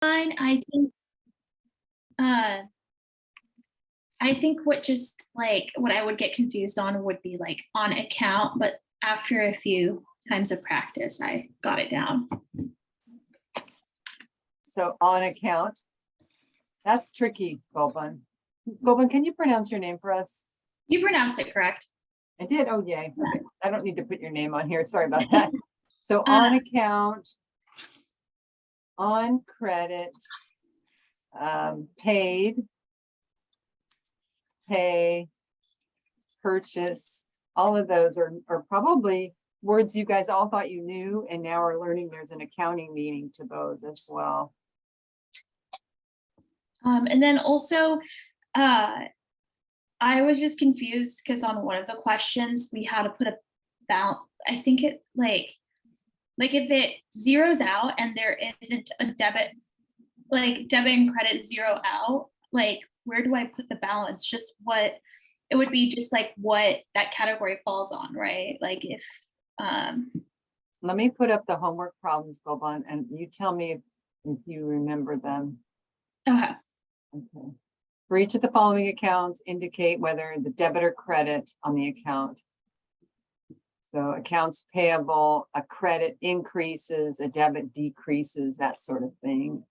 Fine. Uh, I think what I would get confused on would be like on account, but after a few times of practice, I got it down. So on account. That's tricky, Goban. Goban, can you pronounce your name for us? You pronounced it correct. I did. Oh, yay. Okay. I don't need to put your name on here. Sorry about that. So on account, on credit, paid, pay, purchase, all of those are probably words you guys all thought you knew and now are learning there's an accounting meaning to those as well. And then also, I was just confused because on one of the questions we had to put a balance. I think it like if it zeroes out and there isn't a debit, like debit and credit zero out, like where do I put the balance? Just what it would be, just like what that category falls on, right? Like if Let me put up the homework problems, Goban, and you tell me if you remember them. okay. Okay. For each of the following accounts, indicate whether the debit or credit on the account. So accounts payable, a credit increases, a debit decreases, that sort of thing.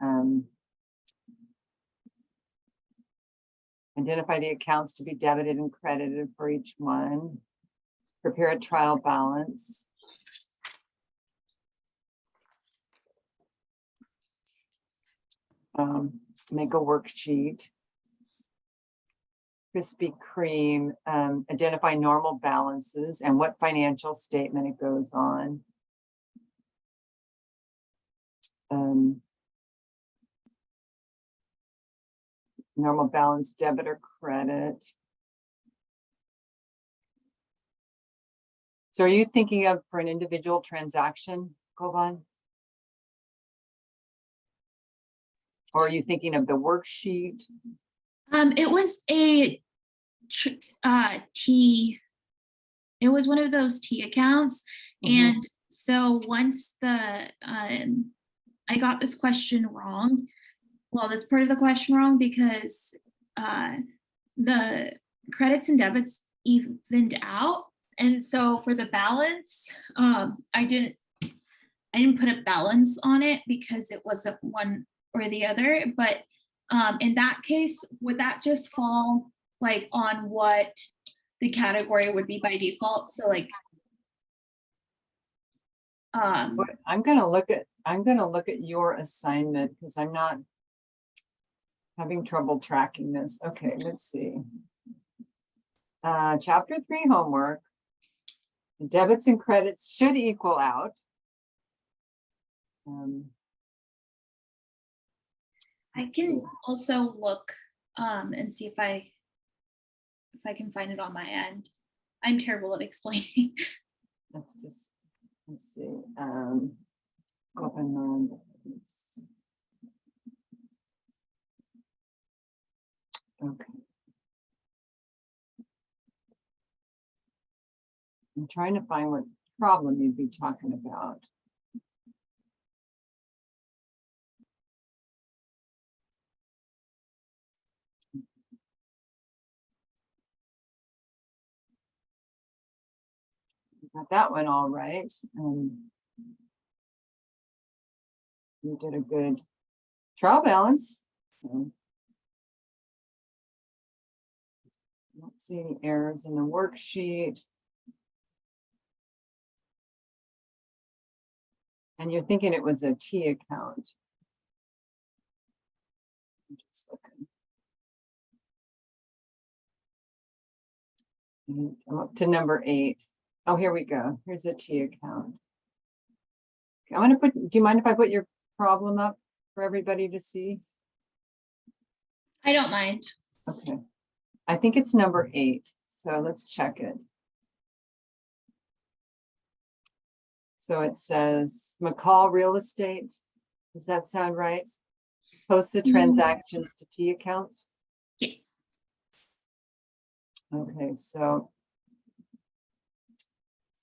Identify the accounts to be debited and credited for each one. Prepare a trial balance. Make a worksheet. Krispy Kreme, identify normal balances and what financial statement it goes on. Normal balance, debit or credit. So are you thinking of for an individual transaction, Govan? Or are you thinking of the worksheet? It was a T. It was one of those T accounts, and so once the I got this question wrong. Well, this part of the question wrong because the credits and debits evened out, and so for the balance, I didn't put a balance on it because it wasn't one or the other. But in that case, would that just fall like on what the category would be by default? So like I'm gonna look at your assignment because I'm not having trouble tracking this. Okay, let's see. Chapter 3 homework. The debits and credits should equal out. I can also look and see if I can find it on my end. I'm terrible at explaining. Let's see. Open. Okay. I'm trying to find what problem you'd be talking about. Got that one all right. You did a good trial balance. Don't see any errors in the worksheet. And you're thinking it was a T account. I'm just looking. I'm up to number 8. Oh, here we go. Here's a T account. Okay, I'm going to put, do you mind if I put your problem up for everybody to see? I don't mind. Okay. I think it's number 8. So let's check it. So it says McCall Real Estate. Does that sound right? Post the transactions to T accounts? Yes. Okay, so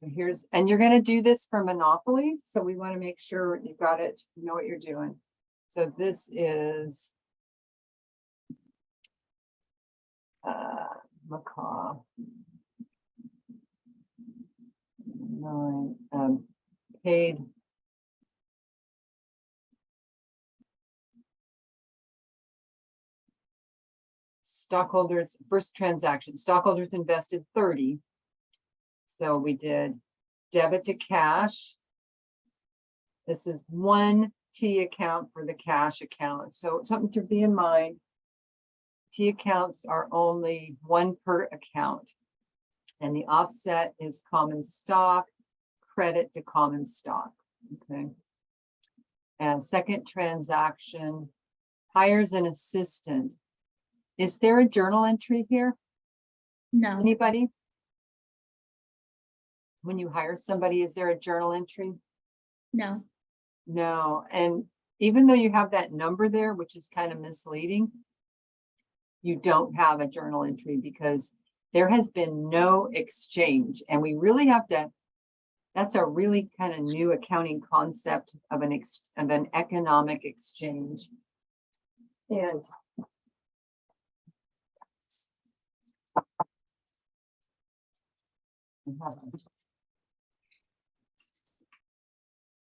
here's, and you're going to do this for Monopoly. So we want to make sure you got it, you know what you're doing. So this is macaw. 9, paid stockholders, first transaction, stockholders invested 30. So we did debit to cash. This is one T account for the cash account. So something to be in mind. T accounts are only one per account. And the offset is common stock, credit to common stock. Okay. And second transaction, hires an assistant. Is there a journal entry here? No, Anybody? When you hire somebody, is there a journal entry? no. No. And even though you have that number there, which is kind of misleading, you don't have a journal entry because there has been no exchange. And we really have to, that's a really kind of new accounting concept of an economic exchange. And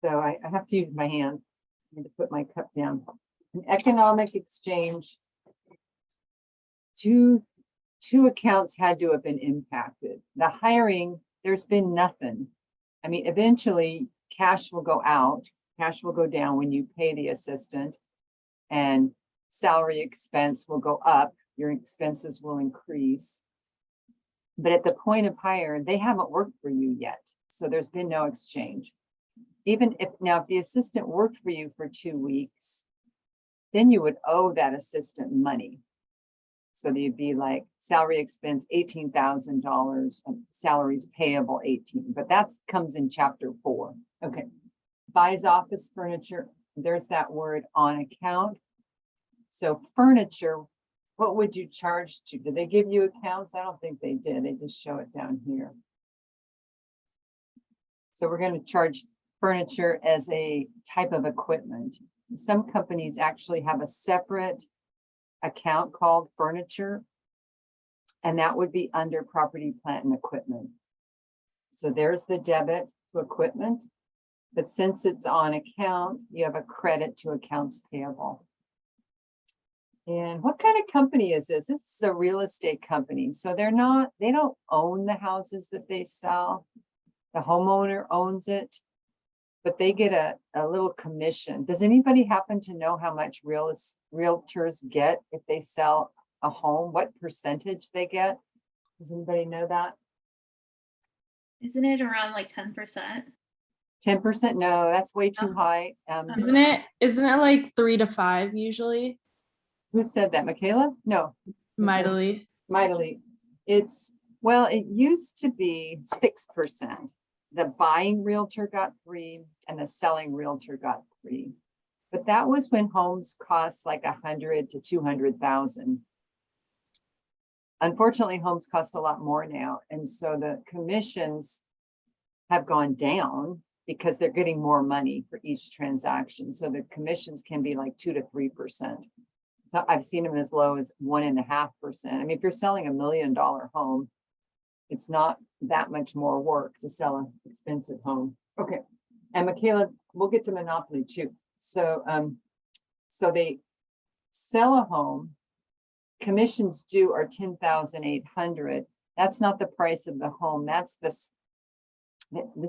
so I have to use my hand. I need to put my cup down. An economic exchange. Two accounts had to have been impacted. The hiring, there's been nothing. I mean, eventually cash will go out, cash will go down when you pay the assistant, and salary expense will go up, your expenses will increase. But at the point of hire, they haven't worked for you yet. So there's been no exchange. Even if now, if the assistant worked for you for 2 weeks, then you would owe that assistant money. So you'd be like salary expense $18,000, and salaries payable 18, but that comes in chapter 4. Okay. Buys office furniture. There's that word on account. So furniture, what would you charge to? Did they give you accounts? I don't think they did. They just show it down here. So we're going to charge furniture as a type of equipment. Some companies actually have a separate account called furniture, and that would be under property, plant, and equipment. So there's the debit to equipment, but since it's on account, you have a credit to accounts payable. And what kind of company is this? This is a real estate company. So they don't own the houses that they sell. The homeowner owns it, but they get a little commission. Does anybody happen to know how much realtors get if they sell a home? What percentage they get? Does anybody know that? Isn't it around like 10%? 10%? No, that's way too high. Isn't it like 3 to 5 usually? Who said that? Michaela? No. Mightily. Well, it used to be 6%. The buying realtor got 3 and the selling realtor got 3. But that was when homes cost like 100 to 200,000. Unfortunately, homes cost a lot more now. And so the commissions have gone down because they're getting more money for each transaction. So the commissions can be like 2 to 3%. So I've seen them as low as 1.5%. I mean, if you're selling $1 million home, it's not that much more work to sell an expensive home. Okay. And Michaela, we'll get to monopoly too. So, so they sell a home, commissions due are $10,800. That's not the price of the home. This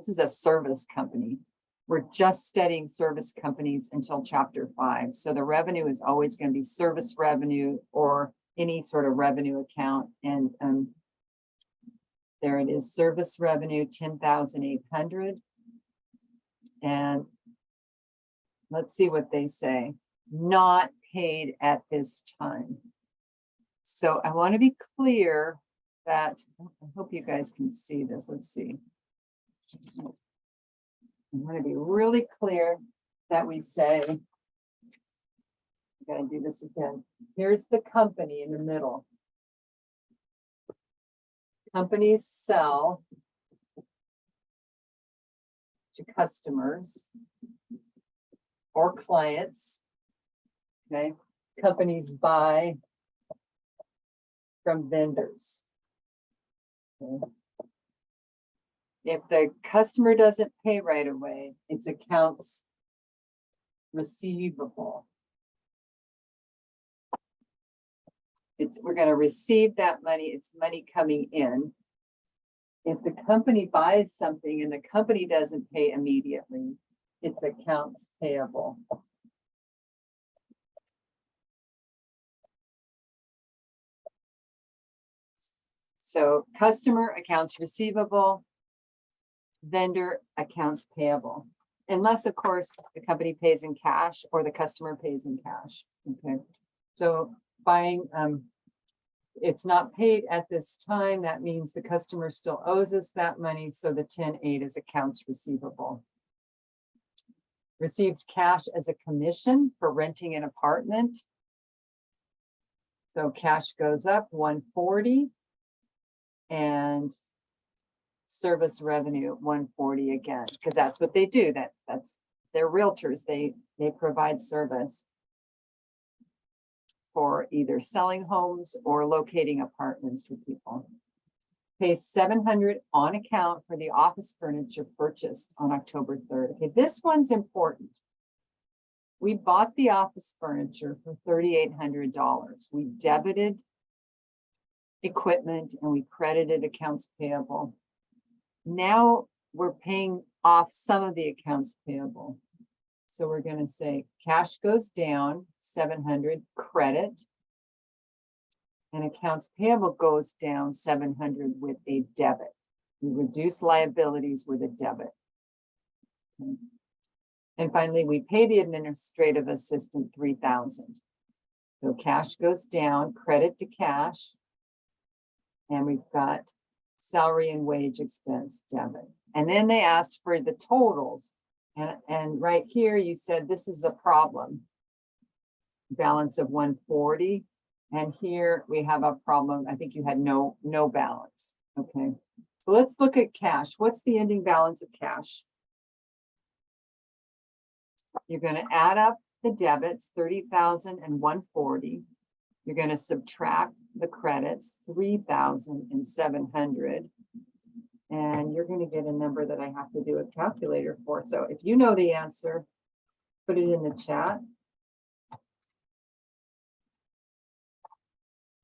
is a service company. We're just studying service companies until chapter 5. So the revenue is always going to be service revenue or any sort of revenue account. And there it is, service revenue, 10,800. And let's see what they say. Not paid at this time. So I want to be clear that, I hope you guys can see this. Let's see. I want to be really clear that we say, I'm going to do this again. Here's the company in the middle. Companies sell to customers or clients Okay, companies buy from vendors. Okay. If the customer doesn't pay right away, it's accounts receivable. We're gonna receive that money, it's money coming in. If the company buys something and the company doesn't pay immediately, it's accounts payable. So customer accounts receivable, vendor accounts payable. Unless, of course, the company pays in cash or the customer pays in cash. Okay, so buying, it's not paid at this time. That means the customer still owes us that money. So the 10.8 is accounts receivable. Receives cash as a commission for renting an apartment. So cash goes up 140 and service revenue 140 again, because that's what they do. That's they're realtors. They provide service for either selling homes or locating apartments for people. Pays 700 on account for the office furniture purchased on October 3rd. Okay, this one's important. We bought the office furniture for $3,800. We debited equipment and we credited accounts payable. Now we're paying off some of the accounts payable. So we're going to say cash goes down 700 credit and accounts payable goes down 700 with a debit. We reduce liabilities with a debit. Okay. And finally, we pay the administrative assistant 3,000. So cash goes down, credit to cash, and we've got salary and wage expense debit. And then they asked for the totals. And right here, you said this is a problem. Balance of 140. And here we have a problem. I think you had no balance. Okay. So let's look at cash. What's the ending balance of cash? You're going to add up the debits, 30,000 and 140. You're going to subtract the credits, 3,700. And you're going to get a number that I have to do a calculator for. So if you know the answer, put it in the chat.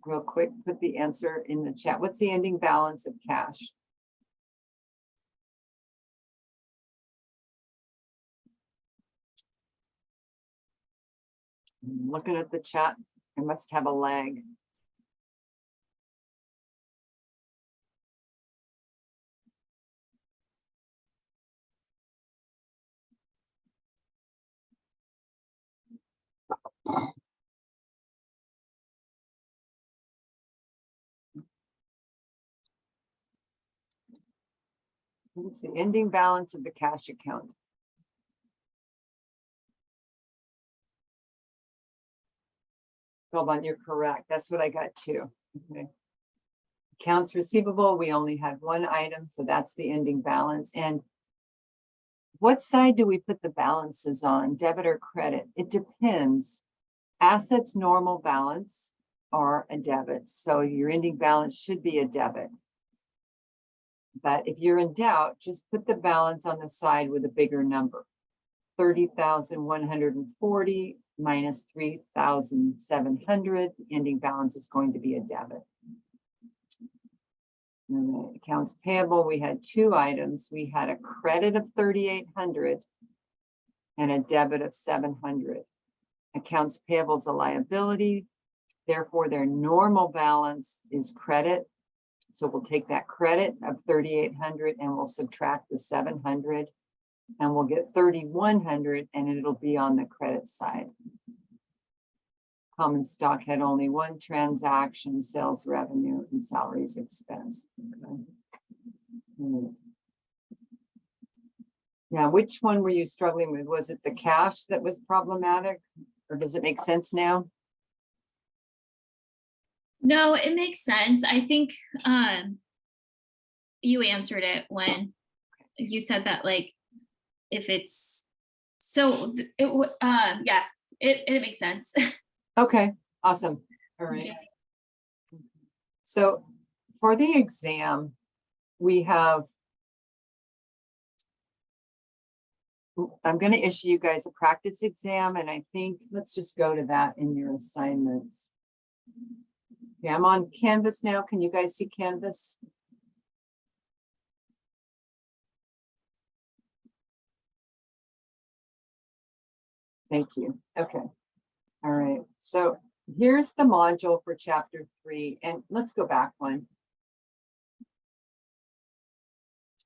Real quick, put the answer in the chat. What's the ending balance of cash? I'm looking at the chat, I must have a lag. It's the ending balance of the cash account. Hold on, you're correct. That's what I got too. Okay. Accounts receivable, we only had one item, so that's the ending balance. And what side do we put the balances on, debit or credit? It depends. Assets normal balance or a debit. So your ending balance should be a debit. But if you're in doubt, just put the balance on the side with a bigger number. 30,140 minus 3,700. The ending balance is going to be a debit. And the accounts payable, we had two items. We had a credit of 3,800 and a debit of 700. Accounts payable is a liability. Therefore, their normal balance is credit. So we'll take that credit of 3,800 and we'll subtract the 700 and we'll get 3,100 and it'll be on the credit side. Common stock had only one transaction, sales revenue and salaries expense. Okay. Now, which one were you struggling with? Was it the cash that was problematic or does it make sense now? No, it makes sense. I think you answered it when you said that, like, if it's so yeah, it makes sense. Okay, awesome. All right. Yeah. So for the exam, we have, I'm going to issue you guys a practice exam, and I think let's just go to that in your assignments. Okay, I'm on Canvas now. Can you guys see Canvas? Thank you. Okay. All right. So here's the module for chapter 3, and let's go back one.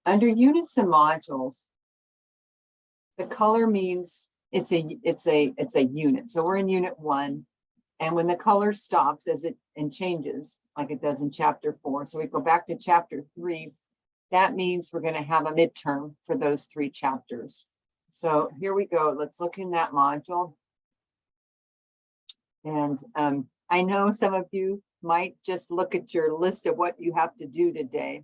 Under units and modules, the color means it's a unit. So we're in unit 1, and when the color stops and changes like it does in chapter 4, so we go back to chapter 3, that means we're going to have a midterm for those 3 chapters. So here we go. Let's look in that module. And I know some of you might just look at your list of what you have to do today,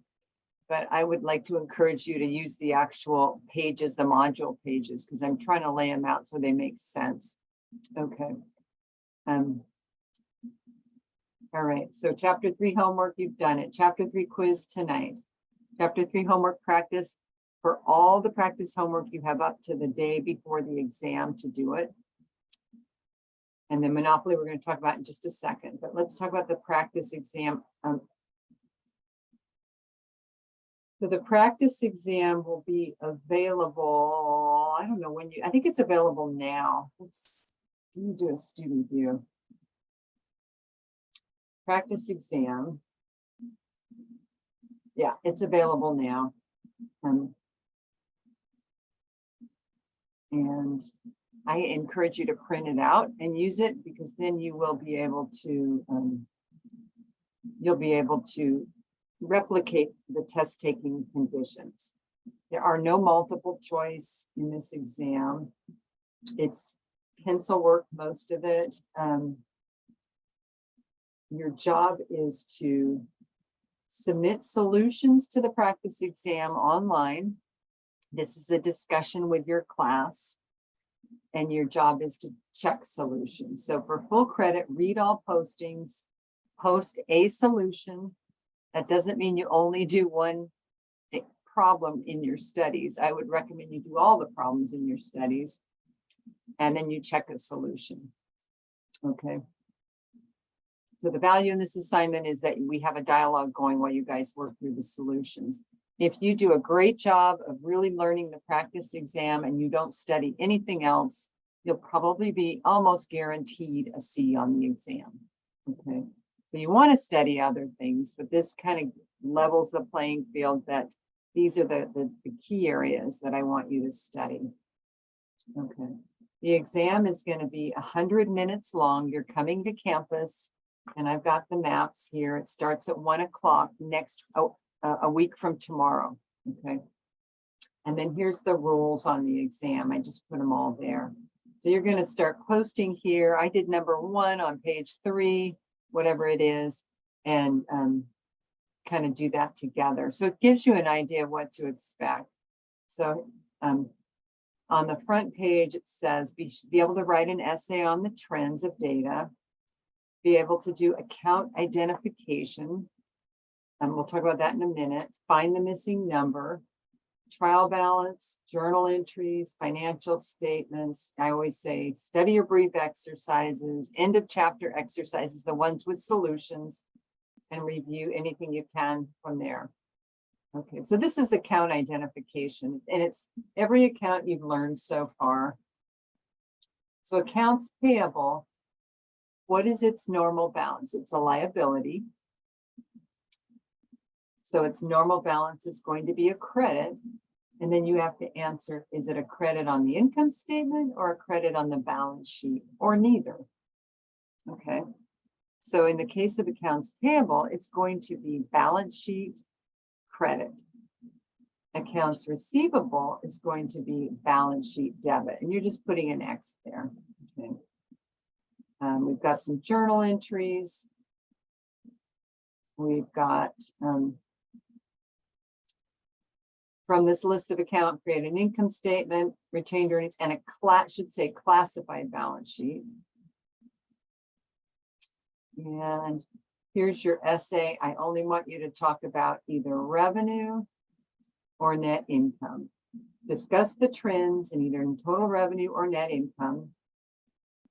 but I would like to encourage you to use the actual pages, the module pages, because I'm trying to lay them out so they make sense. Okay. All right, so chapter 3 homework, you've done it. Chapter 3 quiz tonight. Chapter 3 homework practice. For all the practice homework, you have up to the day before the exam to do it. And then Monopoly, we're going to talk about in just a second, but let's talk about the practice exam. So the practice exam will be available, I don't know when I think it's available now. Let me do a student view. Practice exam. Yeah, it's available now. And I encourage you to print it out and use it, because then you will be able to, you'll be able to replicate the test taking conditions. There are no multiple choice in this exam. It's pencil work, most of it. Your job is to submit solutions to the practice exam online. This is a discussion with your class, and your job is to check solutions. So for full credit, read all postings, post a solution. That doesn't mean you only do one problem in your studies. I would recommend you do all the problems in your studies, and then you check a solution. Okay. So the value in this assignment is that we have a dialogue going while you guys work through the solutions. If you do a great job of really learning the practice exam and you don't study anything else, you'll probably be almost guaranteed a C on the exam. Okay. So you want to study other things, but this kind of levels the playing field that these are the key areas that I want you to study. Okay. The exam is going to be 100 minutes long. You're coming to campus, and I've got the maps here. It starts at 1 o'clock a week from tomorrow. Okay. And then here's the rules on the exam. I just put them all there. So you're going to start posting here. I did number 1 on page 3, whatever it is, and kind of do that together. So it gives you an idea of what to expect. So on the front page, it says be able to write an essay on the trends of data, be able to do account identification. And we'll talk about that in a minute. Find the missing number, trial balance, journal entries, financial statements. I always say study your brief exercises, end of chapter exercises, the ones with solutions, and review anything you can from there. Okay, so this is account identification, and it's every account you've learned so far. So accounts payable, what is its normal balance? It's a liability. So its normal balance is going to be a credit. And then you have to answer, is it a credit on the income statement or a credit on the balance sheet, or neither? Okay. So in the case of accounts payable, it's going to be balance sheet credit. Accounts receivable is going to be balance sheet debit. And you're just putting an X there. Okay. We've got some journal entries. We've got From this list of account, create an income statement, retained earnings, and should say classified balance sheet. And here's your essay. I only want you to talk about either revenue or net income. Discuss the trends in either total revenue or net income.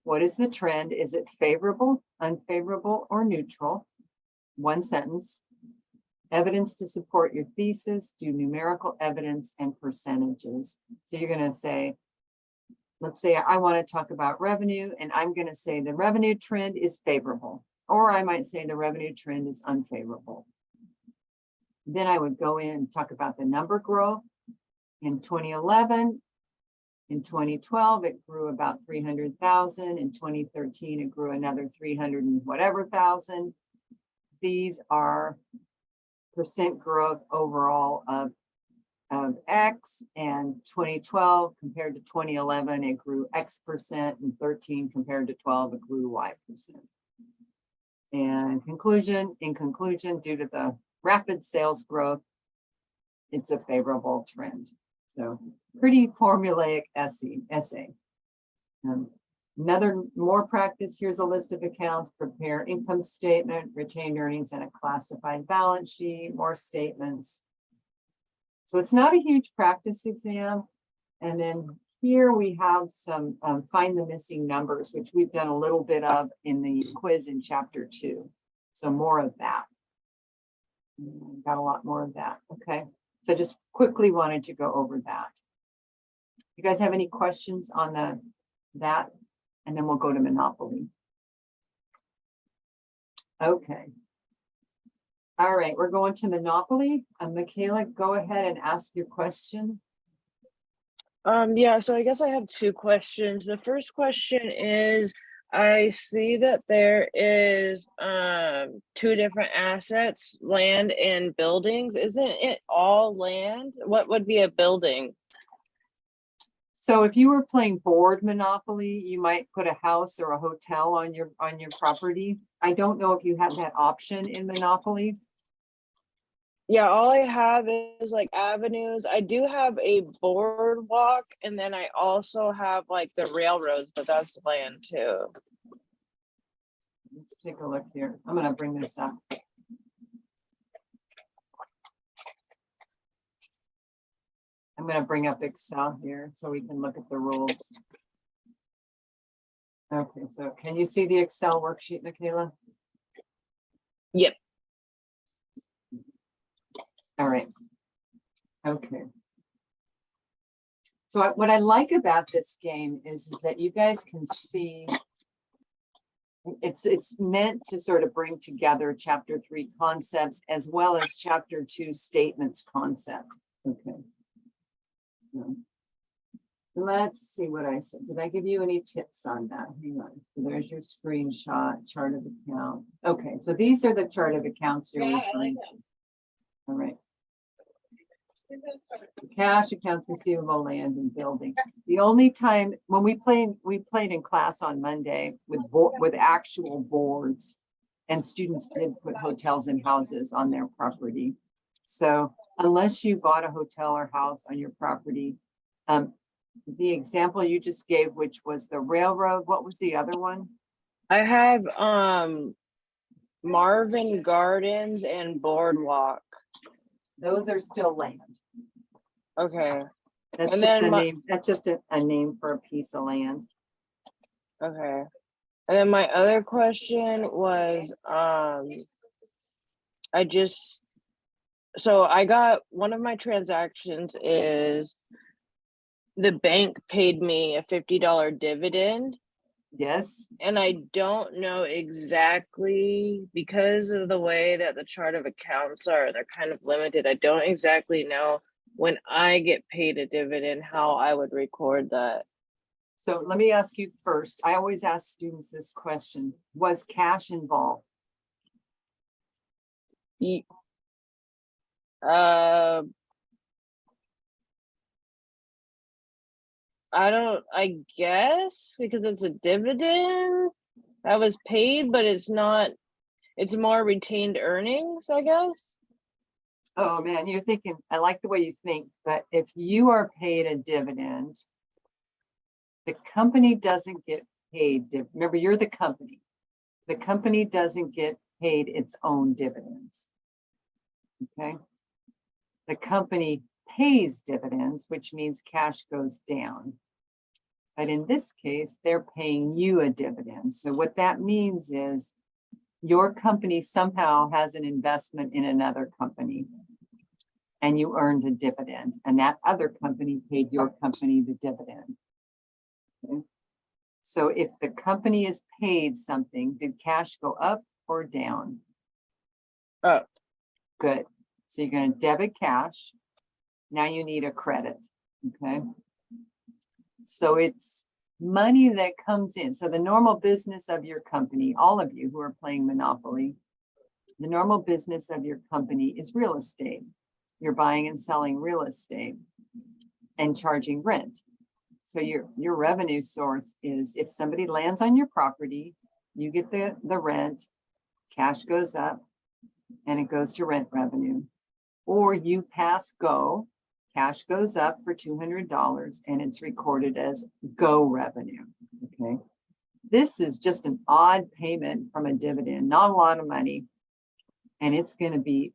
What is the trend? Is it favorable, unfavorable, or neutral? One sentence. Evidence to support your thesis, do numerical evidence and percentages. So you're going to say, let's say I want to talk about revenue, and I'm going to say the revenue trend is favorable, or I might say the revenue trend is unfavorable. Then I would go in and talk about the number growth. In 2011, in 2012, it grew about 300,000. In 2013, it grew another 300 and whatever thousand. These are percent growth overall of X, and 2012 compared to 2011, it grew X percent, and 13 compared to 12, it grew Y percent. And in conclusion, due to the rapid sales growth, it's a favorable trend. So pretty formulaic essay. Another more practice, here's a list of accounts, prepare income statement, retained earnings, and a classified balance sheet, more statements. So it's not a huge practice exam. And then here we have some find the missing numbers, which we've done a little bit of in the quiz in chapter 2. So more of that. Got a lot more of that. Okay. So just quickly wanted to go over that. You guys have any questions on that? And then we'll go to Monopoly. Okay. All right, we're going to Monopoly. Michaela, go ahead and ask your question. Yeah, so I guess I have two questions. The first question is, I see that there is two different assets, land and buildings. Isn't it all land? What would be a building? So if you were playing board Monopoly, you might put a house or a hotel on your property. I don't know if you have that option in Monopoly. Yeah, all I have is like avenues. I do have a boardwalk, and then I also have like the railroads, but that's land too. Let's take a look here. I'm going to bring this up. I'm going to bring up Excel here so we can look at the rules. Okay, so can you see the Excel worksheet, Michaela? Yep. All right. Okay. So what I like about this game is that you guys can see it's meant to sort of bring together chapter 3 concepts as well as chapter 2 statements concept. Okay. Let's see what I said. Did I give you any tips on that? Hang on. So there's your screenshot, chart of accounts. Okay, so these are the chart of accounts you're referring to. All right. Cash, accounts receivable, land, and building. The only time when we played in class on Monday with actual boards, and students did put hotels and houses on their property. So unless you bought a hotel or house on your property, the example you just gave, which was the railroad, what was the other one? I have Marvin Gardens and Boardwalk. Those are still land. Okay. That's And just then a name. That's just a name for a piece of land. Okay. And then my other question was, so I got one of my transactions is the bank paid me a $50 dividend. Yes. And I don't know exactly, because of the way that the chart of accounts are, they're kind of limited. I don't exactly know when I get paid a dividend, how I would record that. So let me ask you first. I always ask students this question. Was cash involved? I guess, because it's a dividend that was paid, but it's not, it's more retained earnings, I guess. Oh, man, you're thinking, I like the way you think, but if you are paid a dividend, the company doesn't get paid. Remember, you're the company. The company doesn't get paid its own dividends. Okay. The company pays dividends, which means cash goes down. But in this case, they're paying you a dividend. So what that means is your company somehow has an investment in another company and you earned a dividend, and that other company paid your company the dividend. Okay. So if the company is paid something, did cash go up or down? Up. Good. So you're going to debit cash. Now you need a credit. Okay. So it's money that comes in. So the normal business of your company, all of you who are playing Monopoly, the normal business of your company is real estate. You're buying and selling real estate and charging rent. So your revenue source is if somebody lands on your property, you get the rent, cash goes up, and it goes to rent revenue. Or you pass go, cash goes up for $200 and it's recorded as go revenue. Okay. This is just an odd payment from a dividend, not a lot of money. And it's going to be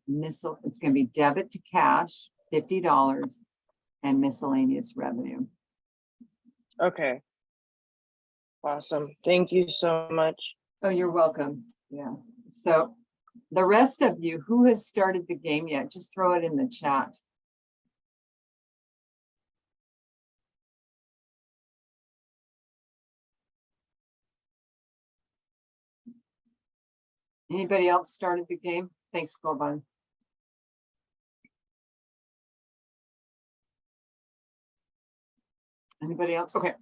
debit to cash, $50, and miscellaneous revenue. Okay. Awesome. Thank you so much. Oh, you're welcome. Yeah. So the rest of you, who has started the game yet? Just throw it in the chat. Anybody else started the game? Thanks, Goban. Anybody else? Okay.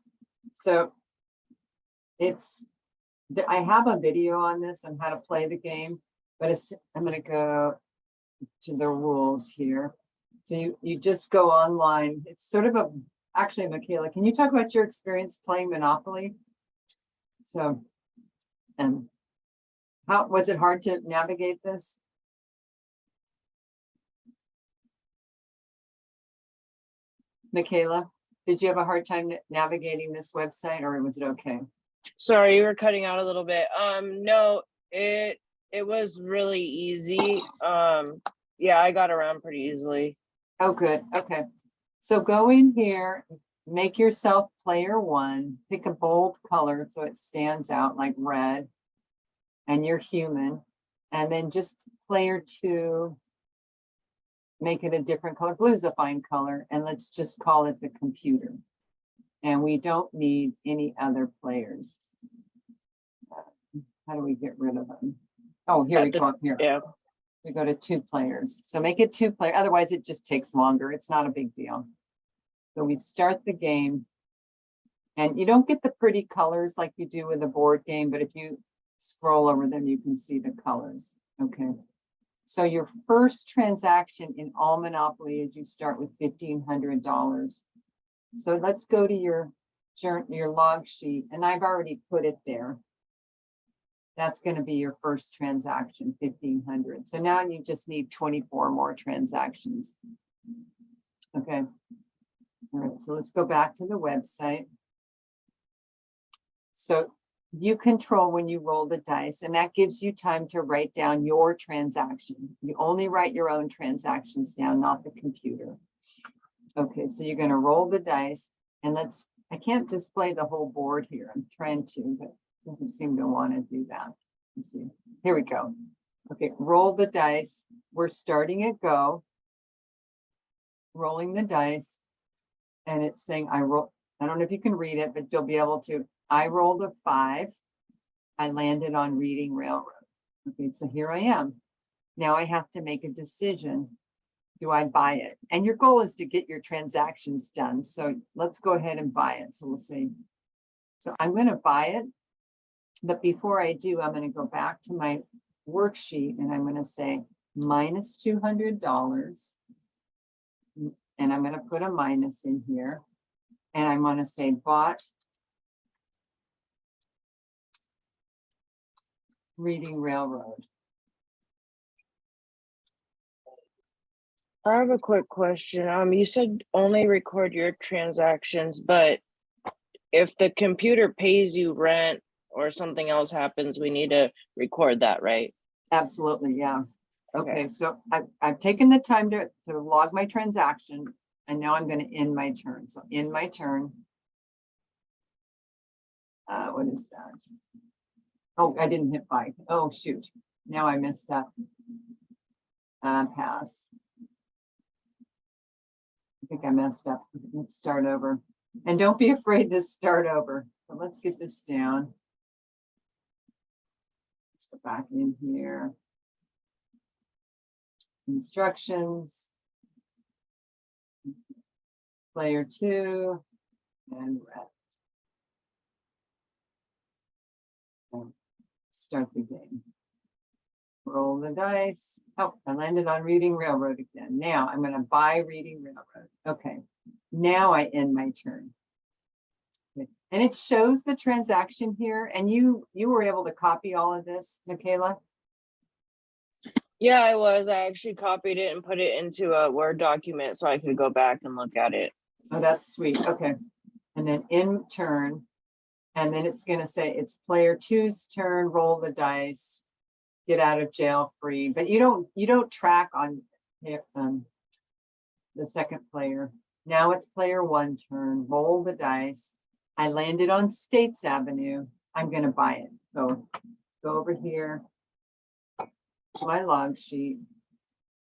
So I have a video on this on how to play the game, but I'm going to go to the rules here. So you just go online. It's sort of actually, Michaela, can you talk about your experience playing Monopoly? So, how was it hard to navigate this? Michaela, did you have a hard time navigating this website, or was it okay? Sorry, you were cutting out a little bit. No, it was really easy. Yeah, I got around pretty easily. Oh, good. Okay. So go in here, make yourself player 1, pick a bold color so it stands out like red, and you're human. And then just player 2, make it a different color. Blue is a fine color, and let's just call it the computer. And we don't need any other players. How do we get rid of them? Oh, here we go up here. Yeah. We go to 2 players. So make it 2 players. Otherwise, it just takes longer. It's not a big deal. So we start the game. And you don't get the pretty colors like you do with a board game, but if you scroll over them, you can see the colors. Okay. So your first transaction in all Monopoly is you start with $1,500. So let's go to your log sheet, and I've already put it there. That's going to be your first transaction, 1,500. So now you just need 24 more transactions. Okay. All right, so let's go back to the website. So you control when you roll the dice, and that gives you time to write down your transaction. You only write your own transactions down, not the computer. Okay, so you're going to roll the dice, and I can't display the whole board here. I'm trying to, but it doesn't seem to want to do that. Let's see. Here we go. Okay, roll the dice. We're starting at go. Rolling the dice, and it's saying I don't know if you can read it, but you'll be able to. I rolled a 5. I landed on Reading Railroad. Okay, so here I am. Now I have to make a decision. Do I buy it? And your goal is to get your transactions done. So let's go ahead and buy it. So we'll see. So I'm going to buy it. But before I do, I'm going to go back to my worksheet and I'm going to say minus $200. And I'm going to put a minus in here. And I'm going to say bought Reading Railroad. I have a quick question. You said only record your transactions, but if the computer pays you rent or something else happens, we need to record that, right? Absolutely, yeah. Okay. Okay, so I've taken the time to log my transaction, and now I'm gonna end my turn. So in my turn. What is that? Oh, I didn't hit buy. Oh, shoot. Now I messed up. Pass. I think I messed up. Let's start over. And don't be afraid to start over. So let's get this down. Let's go back in here. Instructions. Player 2 and red. And start the game. Roll the dice. Oh, I landed on Reading Railroad again. Now I'm going to buy Reading Railroad. Okay, now I end my turn. Okay. And it shows the transaction here. And you were able to copy all of this, Michaela? Yeah, I was. I actually copied it and put it into a Word document so I could go back and look at it. Oh, that's sweet. Okay. And then in turn. And then it's going to say it's player 2's turn, roll the dice, get out of jail free. But you don't track on the second player. Now it's player 1 turn, roll the dice. I landed on States Avenue. I'm going to buy it. So let's go over here to my log sheet.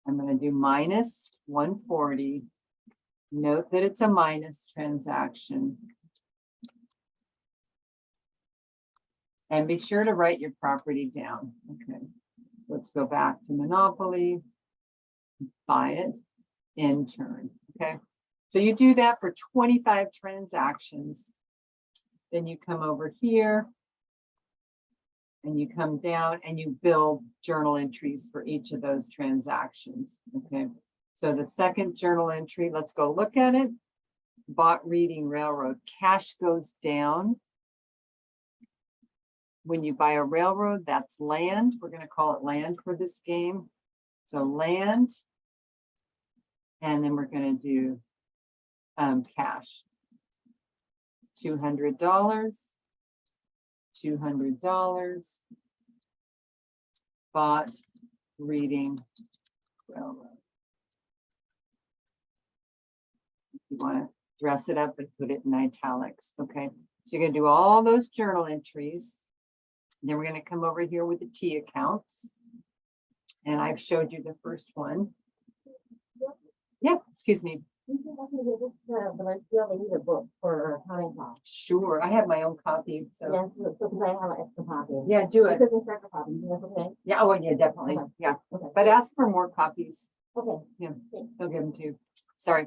I'm going to do minus 140. Note that it's a minus transaction. And be sure to write your property down. Okay, let's go back to Monopoly, buy it, in turn. Okay, so you do that for 25 transactions. Then you come over here and you come down and you build journal entries for each of those transactions. Okay, so the second journal entry, let's go look at it. Bought Reading Railroad, cash goes down. When you buy a railroad, that's land. We're going to call it land for this game. So land. And then we're going to do cash. $200. $200. Bought Reading Railroad. If you want to dress it up and put it in italics. Okay. So you're going to do all those journal entries. Then we're going to come over here with the T accounts. And I've showed you the first one. Yeah, excuse me. But I still need a book for accounting class. Sure, I have my own copy. So Yes, because I have an extra copy. yeah, do it. Because it's extra copy, that's okay? Yeah, oh yeah, definitely. Okay. Yeah, Okay. but ask for more copies. Okay. Yeah, they'll give them to you. Sorry.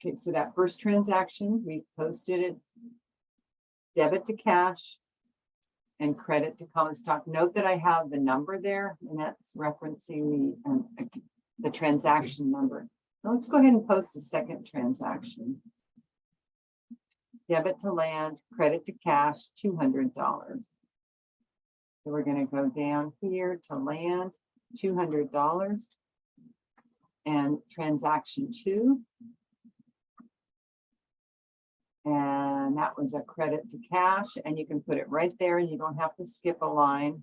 Okay, so that first transaction, we posted it. Debit to cash. And credit to common stock. Note that I have the number there, and that's referencing the transaction number. Now let's go ahead and post the second transaction. Debit to land, credit to cash, $200. So we're going to go down here to land, $200, and transaction 2. And that was a credit to cash, and you can put it right there and you don't have to skip a line.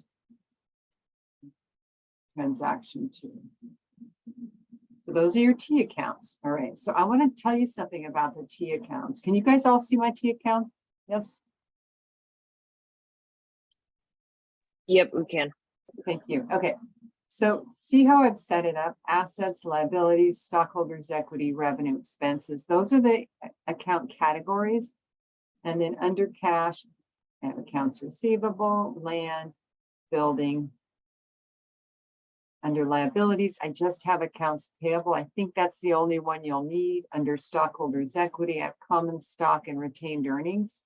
Transaction 2. So those are your T accounts. All right. So I want to tell you something about the T accounts. Can you guys all see my T account? Yes. Yep, we can. Thank you. Okay. So see how I've set it up? Assets, liabilities, stockholders' equity, revenue, expenses. Those are the account categories. And then under cash, I have accounts receivable, land, building. Under liabilities, I just have accounts payable. I think that's the only one you'll need. Under stockholders' equity, I have common stock and retained earnings.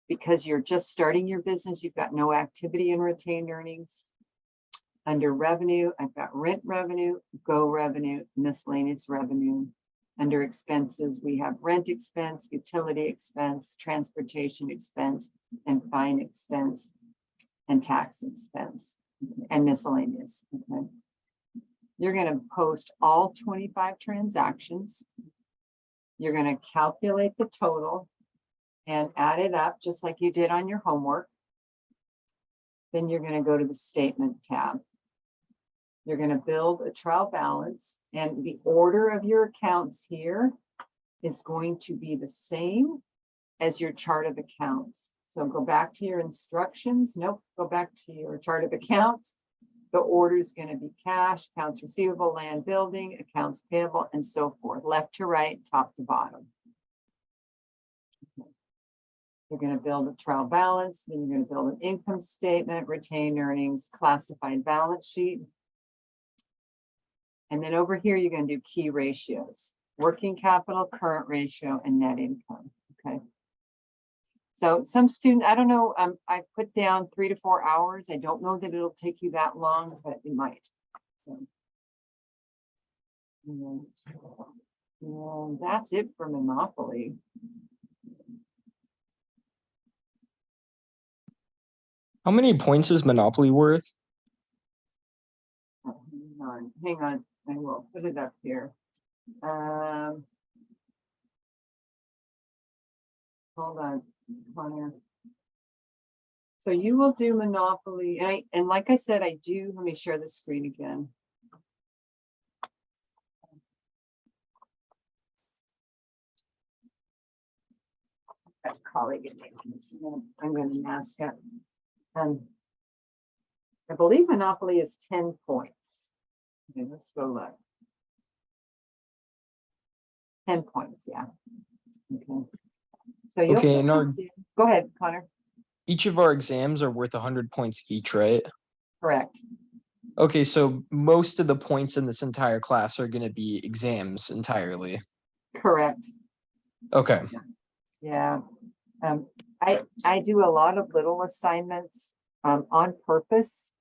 Because you're just starting your business, you've got no activity in retained earnings. Under revenue, I've got rent revenue, go revenue, miscellaneous revenue. Under expenses, we have rent expense, utility expense, transportation expense, and fine expense, and tax expense, and miscellaneous. Okay. You're gonna post all 25 transactions. You're gonna calculate the total and add it up just like you did on your homework. Then you're gonna go to the statement tab. You're gonna build a trial balance, and the order of your accounts here is going to be the same as your chart of accounts. So go back to your instructions. Nope, go back to your chart of accounts. The order is going to be cash, accounts receivable, land building, accounts payable, and so forth, left to right, top to bottom. You're going to build a trial balance, then you're going to build an income statement, retained earnings, classified balance sheet. And then over here, you're going to do key ratios, working capital, current ratio, and net income. Okay. So some student, I don't know, I put down 3 to 4 hours. I don't know that it'll take you that long, but it might. So, and that's it for Monopoly. How many points is Monopoly worth? Oh, hang on, I will put it up here. Hold on, Connor. So you will do Monopoly, and like I said, I do. Let me share the screen again. That colleague, I'm going to mask up. I believe Monopoly is 10 points. Okay, let's go look. 10 points, yeah. Okay. So you'll Okay, and go ahead, Connor. each of our exams are worth 100 points each, right? Correct. Okay, so most of the points in this entire class are going to be exams entirely. Correct. Okay. Yeah. I do a lot of little assignments on purpose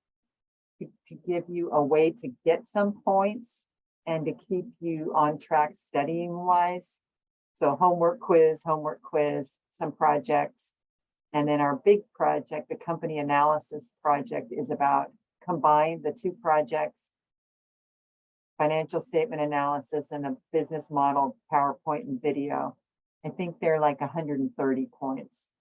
to give you a way to get some points and to keep you on track studying wise. So homework quiz, some projects. And then our big project, the company analysis project, is about combine the two projects, financial statement analysis and a business model, PowerPoint and video. I think they're like 130 points.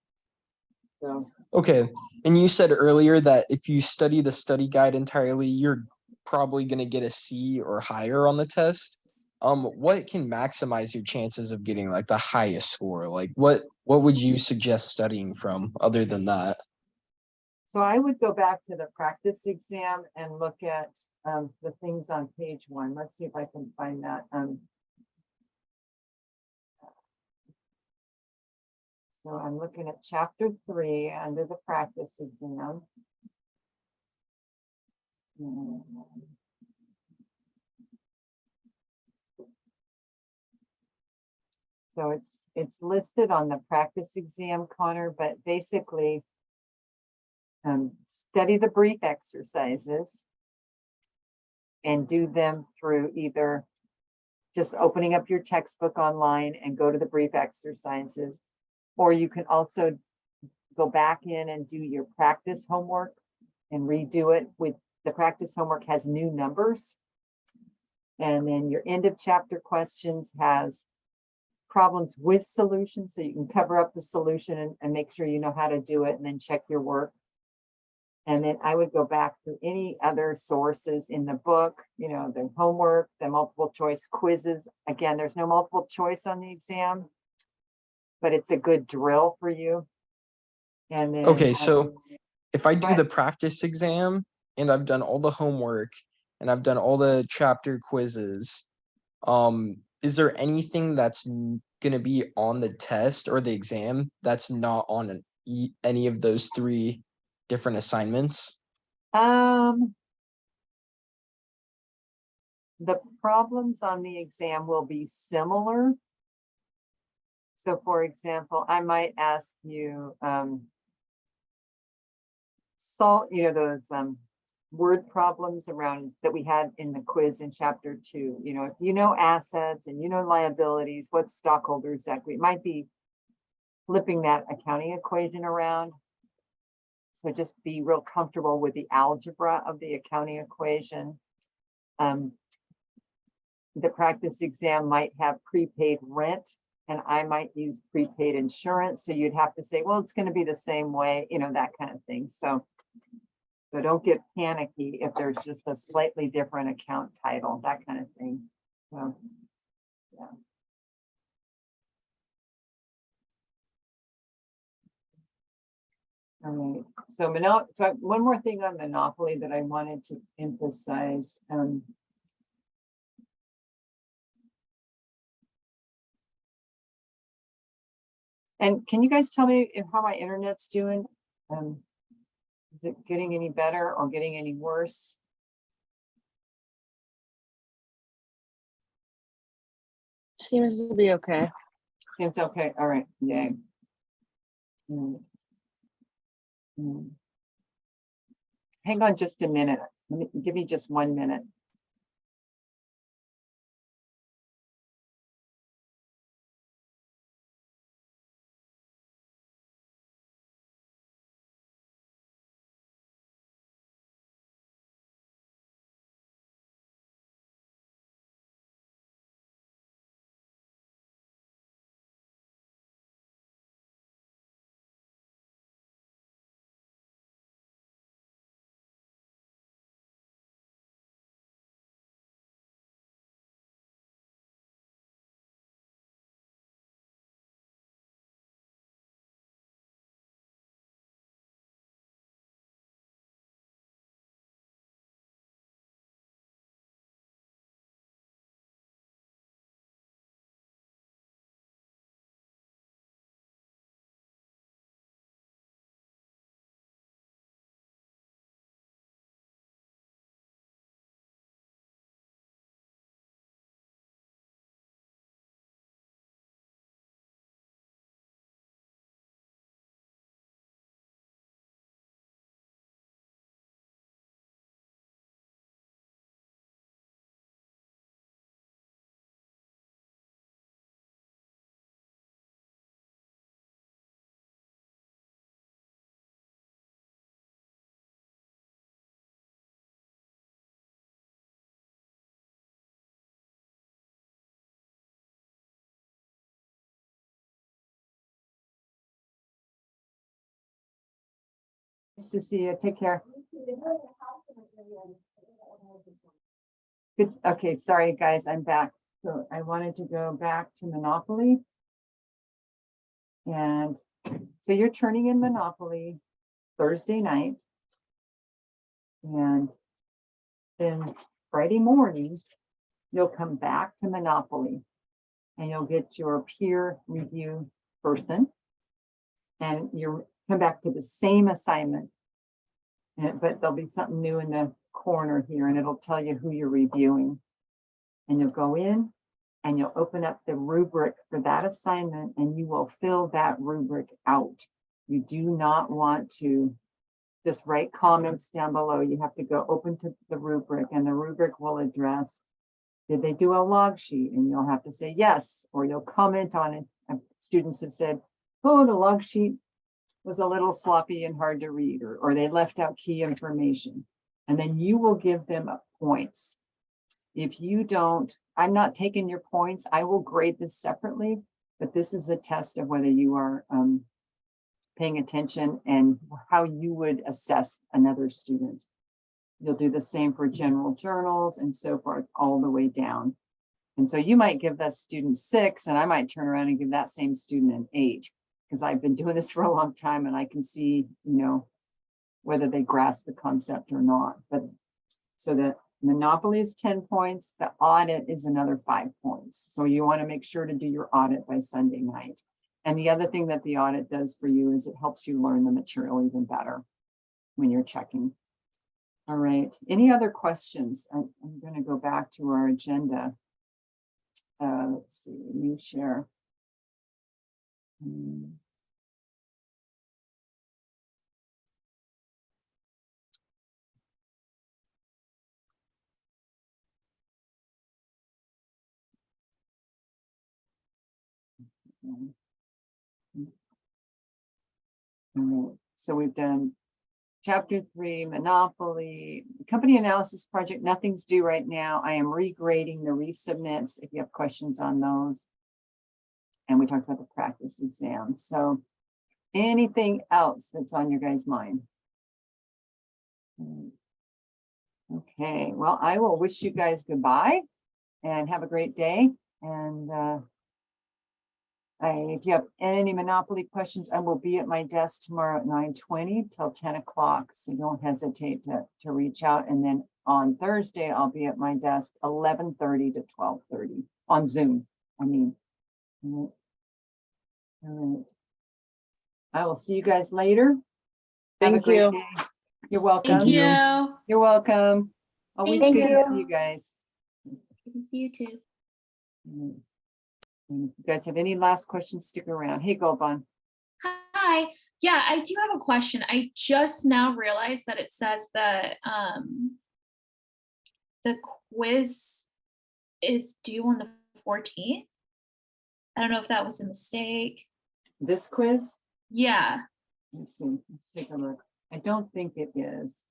So, Okay. And you said earlier that if you study the study guide entirely, you're probably going to get a C or higher on the test. What can maximize your chances of getting like the highest score? Like what would you suggest studying from other than that? so I would go back to the practice exam and look at the things on page 1. Let's see if I can find that. So I'm looking at chapter 3 under the practice exam. So it's listed on the practice exam, Connor, but basically study the brief exercises and do them through either just opening up your textbook online and go to the brief exercises, or you can also go back in and do your practice homework and redo it with the practice homework has new numbers. And then your end of chapter questions has problems with solutions. So you can cover up the solution and make sure you know how to do it and then check your work. And then I would go back to any other sources in the book, you know, the homework, the multiple choice quizzes. Again, there's no multiple choice on the exam, but it's a good drill for you. And then Okay, so if I do ahead. the practice exam and I've done all the homework and I've done all the chapter quizzes, is there anything that's going to be on the test or the exam that's not on any of those 3 different assignments? The problems on the exam will be similar. So for example, I might ask you, those word problems around that we had in the quiz in chapter 2. You know, if you know assets and you know liabilities, what's stockholders' equity? It might be flipping that accounting equation around. So just be real comfortable with the algebra of the accounting equation. the practice exam might have prepaid rent, and I might use prepaid insurance. So you'd have to say, well, it's going to be the same way, you know, that kind of thing. So don't get panicky if there's just a slightly different account title, that kind of thing. So, yeah. All right, so so one more thing on monopoly that I wanted to emphasize. And can you guys tell me how my internet's doing? Is it getting any better or getting any worse? Seems to be okay. Seems okay. All right. Yay. Hang on just a minute. Give me just 1 minute. Nice to see you. Take care. Good. Okay, sorry guys, I'm back. So I wanted to go back to Monopoly. And so you're turning in Monopoly Thursday night. And then Friday morning, you'll come back to Monopoly and you'll get your peer review person. And you come back to the same assignment. But there'll be something new in the corner here and it'll tell you who you're reviewing. And you'll go in and you'll open up the rubric for that assignment and you will fill that rubric out. You do not want to just write comments down below. You have to go open to the rubric and the rubric will address, did they do a log sheet? And you'll have to say yes, or you'll comment on it. Students have said, oh, the log sheet was a little sloppy and hard to read, or they left out key information. And then you will give them points. If you don't, I'm not taking your points. I will grade this separately, but this is a test of whether you are paying attention and how you would assess another student. You'll do the same for general journals and so forth, all the way down. And so you might give that student 6, and I might turn around and give that same student an 8, because I've been doing this for a long time and I can see, you know, whether they grasp the concept or not. But so the Monopoly is 10 points, the audit is another 5 points. So you want to make sure to do your audit by Sunday night. And the other thing that the audit does for you is it helps you learn the material even better when you're checking. All right, any other questions? I'm going to go back to our agenda. Let's see, new share. All right, so we've done Chapter 3, Monopoly, Company Analysis Project, nothing's due right now. I am regrading the resubmits if you have questions on those. And we talked about the practice exam. So anything else that's on your guys' mind? Okay, well, I will wish you guys goodbye and have a great day. And if you have any Monopoly questions, I will be at my desk tomorrow at 9:20 till 10 o'clock. So don't hesitate to reach out. And then on Thursday, I'll be at my desk 11:30 to 12:30 on Zoom. I mean, all right. I will see you guys later. Have a Thank great you. day. You're welcome. Thank you. You're welcome. Always Thank good to you. see you guys. Good to see you too. And if you guys have any last questions, stick around. Hey, Goldbon. Hi. Yeah, I do have a question. I just now realized that it says that the quiz is due on the 14th. I don't know if that was a mistake. This quiz, Yeah. let's see, let's take a look. I don't think it is.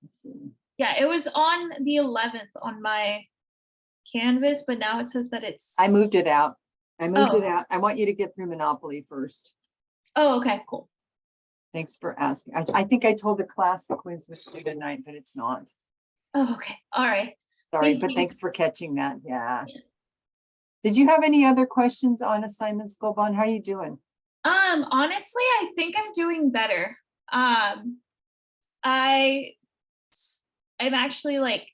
Let's see. Yeah, it was on the 11th on my Canvas, but now it says that it's. I moved it out. I moved it Oh. out. I want you to get through Monopoly first. Oh, okay, cool. Thanks for asking. I think I told the class the quiz was due tonight, but it's not. Oh, okay. All right. Sorry, Thank but you. thanks for catching that. Yeah. Yeah. Did you have any other questions on assignments, Goldbon? How are you doing? Honestly, I think I'm doing better. I'm actually like